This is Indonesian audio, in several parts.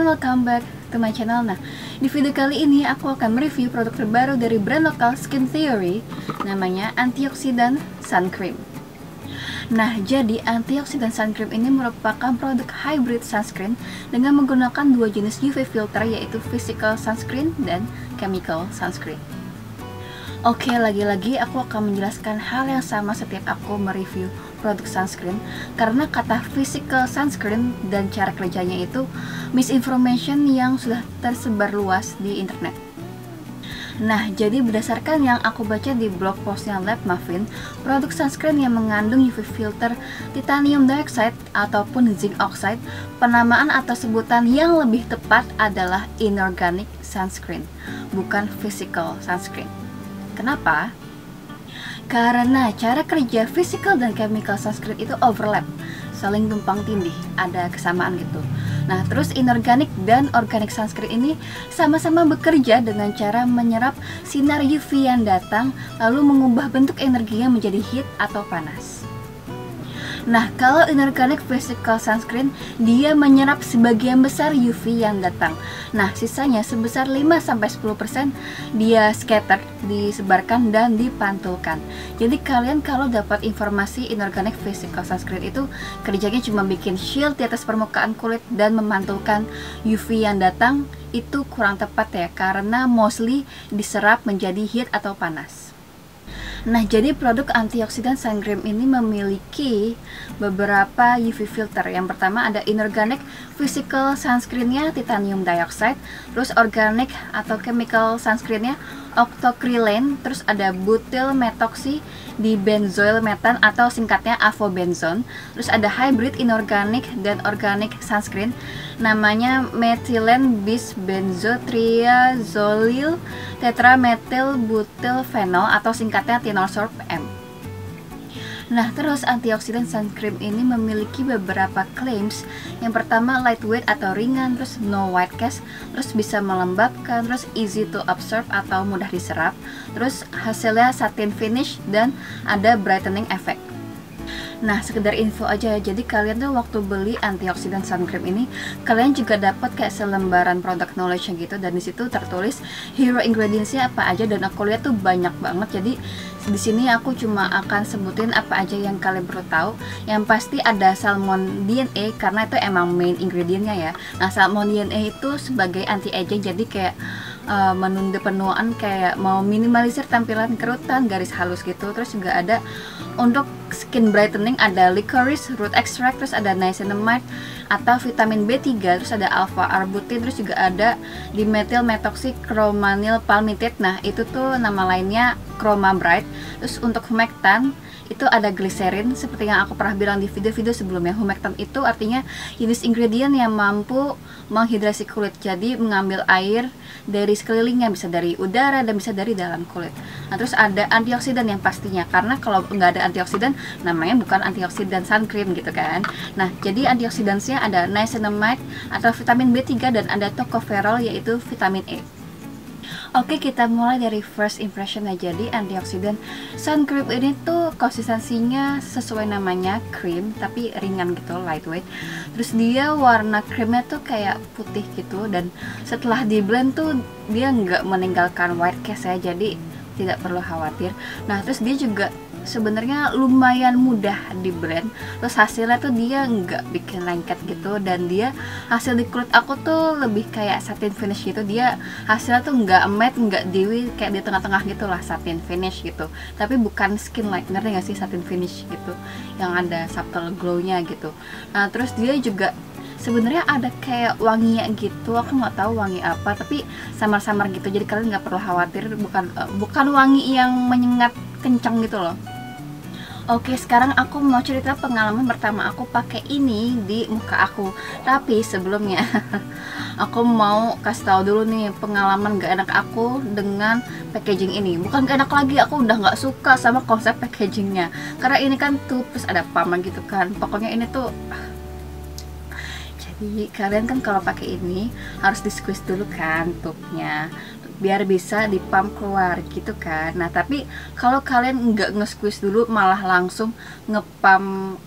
welcome back to my channel. Nah, di video kali ini aku akan mereview produk terbaru dari brand lokal Skin Theory, namanya Antioksidan Sun Cream. Nah, jadi Antioksidan Sun Cream ini merupakan produk hybrid sunscreen dengan menggunakan dua jenis UV filter, yaitu physical sunscreen dan chemical sunscreen. Oke, lagi-lagi aku akan menjelaskan hal yang sama setiap aku mereview produk sunscreen, karena kata physical sunscreen dan cara kerjanya itu misinformation yang sudah tersebar luas di internet. Nah, jadi berdasarkan yang aku baca di blog postnya Lab Muffin, produk sunscreen yang mengandung UV filter titanium dioxide ataupun zinc oxide, penamaan atau sebutan yang lebih tepat adalah inorganic sunscreen, bukan physical sunscreen. Kenapa? Karena cara kerja physical dan chemical sunscreen itu overlap, saling tumpang tindih, ada kesamaan gitu. Nah, terus inorganic dan organic sunscreen ini sama-sama bekerja dengan cara menyerap sinar UV yang datang, lalu mengubah bentuk energinya menjadi heat atau panas. Nah, kalau inorganic physical sunscreen, dia menyerap sebagian besar UV yang datang. Nah, sisanya sebesar 5-10% dia scatter, disebarkan dan dipantulkan. Jadi kalian kalau dapat informasi inorganic physical sunscreen itu kerjanya cuma bikin shield di atas permukaan kulit dan memantulkan UV yang datang, itu kurang tepat ya, karena mostly diserap menjadi heat atau panas. Nah, jadi produk antioksidan sun cream ini memiliki beberapa UV filter. Yang pertama ada inorganic physical sunscreennya titanium dioxide, terus organic atau chemical sunscreennya octocrylene, terus ada butyl methoxy di benzoyl metan atau singkatnya avobenzone, terus ada hybrid inorganic dan organic sunscreen namanya methylene bisbenzotriazolil tetramethyl butyl phenol atau singkatnya Tinosorb M. Nah, terus antioksidan sun cream ini memiliki beberapa claims. Yang pertama lightweight atau ringan, terus no white cast, terus bisa melembabkan, terus easy to absorb atau mudah diserap, terus hasilnya satin finish dan ada brightening effect. Nah, sekedar info aja, jadi kalian tuh waktu beli antioksidan sun cream ini, kalian juga dapat kayak selembaran product knowledge gitu, dan disitu tertulis hero ingredientsnya apa aja, dan aku lihat tuh banyak banget. Jadi di sini aku cuma akan sebutin apa aja yang kalian perlu tahu. Yang pasti ada salmon DNA karena itu emang main ingredientnya ya. Nah, salmon DNA itu sebagai anti aging, jadi kayak menunda penuaan, kayak mau minimalisir tampilan kerutan, garis halus gitu. Terus juga ada untuk skin brightening, ada licorice root extract, terus ada niacinamide atau vitamin B3, terus ada alpha arbutin, terus juga ada dimethyl methoxy chromanyl palmitate. Nah, itu tuh nama lainnya Chroma Bright. Terus untuk humectant itu ada glycerin, seperti yang aku pernah bilang di video-video sebelumnya. Humectant itu artinya jenis ingredient yang mampu menghidrasi kulit, jadi mengambil air dari sekelilingnya, bisa dari udara dan bisa dari dalam kulit. Nah, terus ada antioksidan yang pastinya, karena kalau nggak ada antioksidan namanya bukan antioksidan sun cream gitu kan. Nah, jadi antioksidannya ada niacinamide atau vitamin B3 dan ada tocopherol yaitu vitamin E. Oke, kita mulai dari first impression aja. Jadi antioksidan sun cream ini tuh konsistensinya sesuai namanya cream, tapi ringan gitu, lightweight. Terus dia warna creamnya tuh kayak putih gitu, dan setelah di blend tuh dia nggak meninggalkan white cast ya, jadi tidak perlu khawatir. Nah, terus dia juga sebenarnya lumayan mudah di blend, terus hasilnya tuh dia nggak bikin lengket gitu, dan dia hasil di kulit aku tuh lebih kayak satin finish gitu. Dia hasilnya tuh nggak matte, nggak dewy, kayak di tengah-tengah gitu lah, satin finish gitu, tapi bukan skin light, ngerti nggak sih, satin finish gitu yang ada subtle glow-nya gitu. Nah, terus dia juga sebenarnya ada kayak wanginya gitu, aku nggak tahu wangi apa, tapi samar-samar gitu, jadi kalian nggak perlu khawatir, bukan wangi yang menyengat kencang gitu loh. Oke, sekarang aku mau cerita pengalaman pertama aku pakai ini di muka aku. Tapi sebelumnya aku mau kasih tahu dulu nih pengalaman gak enak aku dengan packaging ini. Bukan gak enak lagi, aku udah gak suka sama konsep packagingnya, karena ini kan tuh terus ada pump gitu kan. Pokoknya ini tuh, jadi kalian kan kalau pakai ini harus di squeeze dulu kan tubnya, biar bisa dipump keluar gitu kan. Nah, tapi kalau kalian nggak nge-squeeze dulu, malah langsung ngepump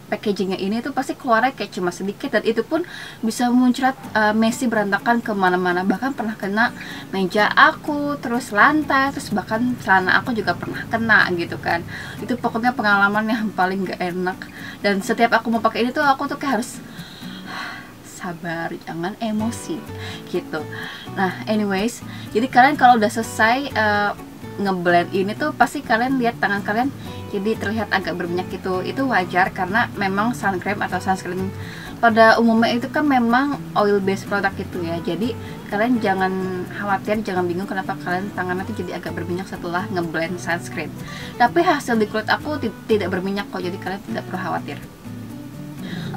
packagingnya ini tuh pasti keluarnya kayak cuma sedikit, dan itu pun bisa muncrat messy, berantakan kemana-mana, bahkan pernah kena meja aku, terus lantai, terus bahkan celana aku juga pernah kena gitu kan. Itu pokoknya pengalaman yang paling gak enak. Dan setiap aku mau pakai ini tuh aku tuh kayak harus sabar, jangan emosi gitu. Nah anyways, jadi kalian kalau udah selesai ngeblend ini tuh pasti kalian lihat tangan kalian jadi terlihat agak berminyak gitu. Itu wajar karena memang sun cream atau sunscreen pada umumnya itu kan memang oil based product gitu ya. Jadi kalian jangan khawatir, jangan bingung kenapa kalian tangannya tuh jadi agak berminyak setelah ngeblend sunscreen. Tapi hasil di kulit aku tidak berminyak kok, jadi kalian tidak perlu khawatir.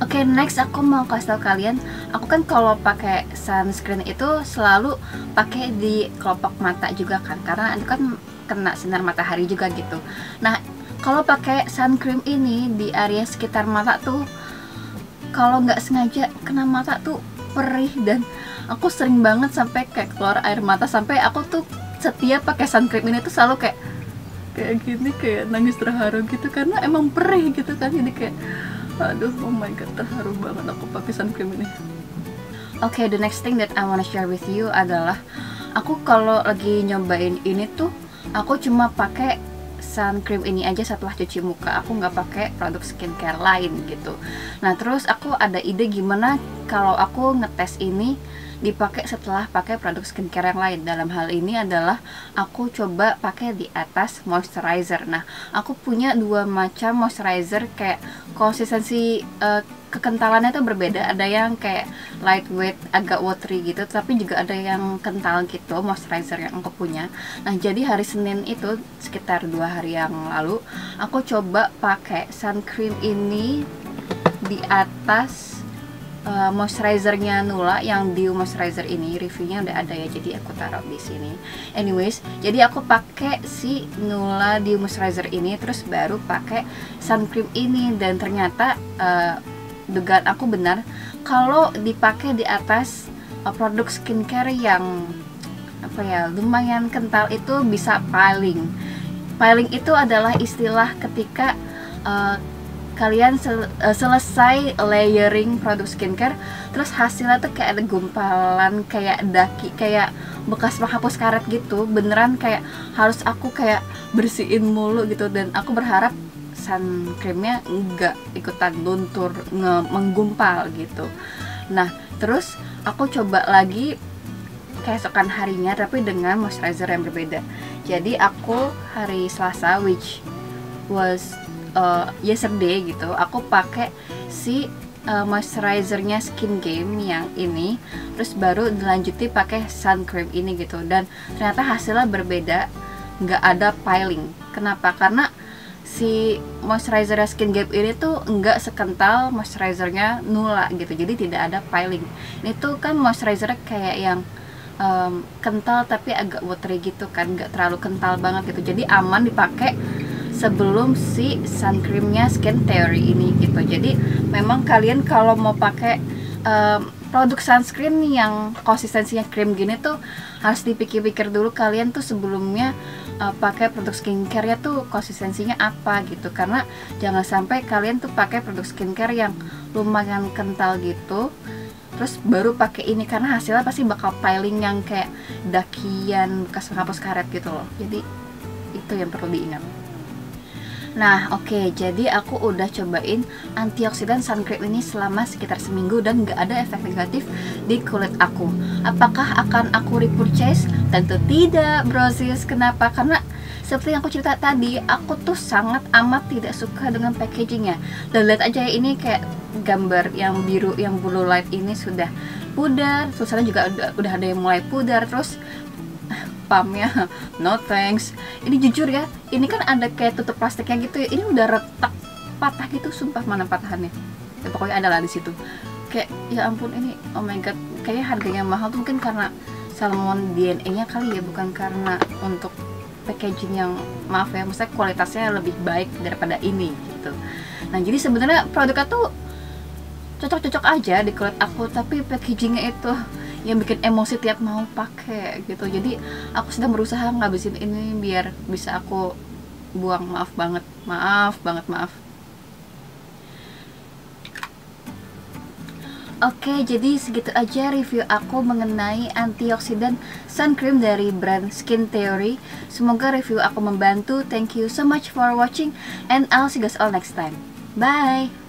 Oke, next aku mau kasih tau kalian, aku kan kalau pakai sunscreen itu selalu pakai di kelopak mata juga kan, karena itu kan kena sinar matahari juga gitu. Nah, kalau pakai sun cream ini di area sekitar mata tuh, kalau nggak sengaja kena mata tuh perih, dan aku sering banget sampai kayak keluar air mata, sampai aku tuh setiap pakai sun cream ini tuh selalu kayak gini, kayak nangis terharu gitu, karena emang perih gitu kan. Jadi kayak aduh, oh my god, terharu banget aku pakai sun cream ini. Oke, the next thing that I wanna share with you adalah aku kalau lagi nyobain ini tuh aku cuma pakai sun cream ini aja setelah cuci muka. Aku nggak pakai produk skincare lain gitu. Nah terus aku ada ide gimana kalau aku ngetes ini dipakai setelah pakai produk skincare yang lain. Dalam hal ini adalah aku coba pakai di atas moisturizer. Nah aku punya dua macam moisturizer, kayak konsistensi kekentalannya tuh berbeda. Ada yang kayak lightweight, agak watery gitu, tapi juga ada yang kental gitu moisturizer yang aku punya. Nah jadi hari Senin itu sekitar 2 hari yang lalu aku coba pakai sun cream ini di atas moisturizernya Nula, yang Dew moisturizer ini reviewnya udah ada ya, jadi aku taruh di sini. Anyways, jadi aku pakai si Nula Dew moisturizer ini, terus baru pakai sun cream ini, dan ternyata dugaan aku benar kalau dipakai di atas produk skincare yang apa ya, lumayan kental itu bisa piling. Piling itu adalah istilah ketika kalian selesai layering produk skincare, terus hasilnya tuh kayak ada gumpalan, kayak daki, kayak bekas penghapus karet gitu. Beneran kayak harus aku kayak bersihin mulu gitu, dan aku berharap sun creamnya enggak ikutan luntur, menggumpal gitu. Nah terus aku coba lagi keesokan harinya tapi dengan moisturizer yang berbeda. Jadi aku hari Selasa, which was yesterday gitu, aku pakai si moisturizernya Skin Game yang ini, terus baru dilanjuti pakai sun cream ini gitu, dan ternyata hasilnya berbeda, nggak ada piling. Kenapa? Karena si moisturizer Skin Game ini tuh nggak sekental moisturizernya Nula gitu, jadi tidak ada piling. Ini tuh kan moisturizer kayak yang kental tapi agak watery gitu kan, nggak terlalu kental banget gitu, jadi aman dipakai sebelum si sun creamnya Skin Theory ini gitu. Jadi memang kalian kalau mau pakai produk sunscreen yang konsistensinya krim gini tuh harus dipikir-pikir dulu kalian tuh sebelumnya pakai produk skincare ya tuh konsistensinya apa gitu, karena jangan sampai kalian tuh pakai produk skincare yang lumayan kental gitu terus baru pakai ini, karena hasilnya pasti bakal piling yang kayak dakian bekas penghapus karet gitu loh. Jadi itu yang perlu diingat. Nah oke, jadi aku udah cobain antioksidan sun cream ini selama sekitar seminggu dan nggak ada efek negatif di kulit aku. Apakah akan aku repurchase? Tentu tidak, brosis. Kenapa? Karena seperti yang aku cerita tadi, aku tuh sangat amat tidak suka dengan packagingnya. Dan lihat aja ya, ini kayak gambar yang biru, yang blue light ini sudah pudar, tulisannya juga udah ada yang mulai pudar, terus pumpnya no thanks. Ini jujur ya, ini kan ada kayak tutup plastiknya gitu ya, ini udah retak patah gitu, sumpah. Mana patahannya ya, pokoknya ada lah di situ. Kayak ya ampun, ini oh my god, kayaknya harganya mahal tuh mungkin karena salmon DNA nya kali ya, bukan karena untuk packaging yang, maaf ya, maksudnya kualitasnya lebih baik daripada ini gitu. Nah jadi sebenarnya produknya tuh cocok-cocok aja di kulit aku, tapi packagingnya itu yang bikin emosi tiap mau pakai gitu. Jadi aku sedang berusaha ngabisin ini biar bisa aku buang. Maaf banget, maaf banget, maaf. Oke, jadi segitu aja review aku mengenai antioksidan sun cream dari brand Skin Theory. Semoga review aku membantu. Thank you so much for watching and I'll see you guys all next time. Bye!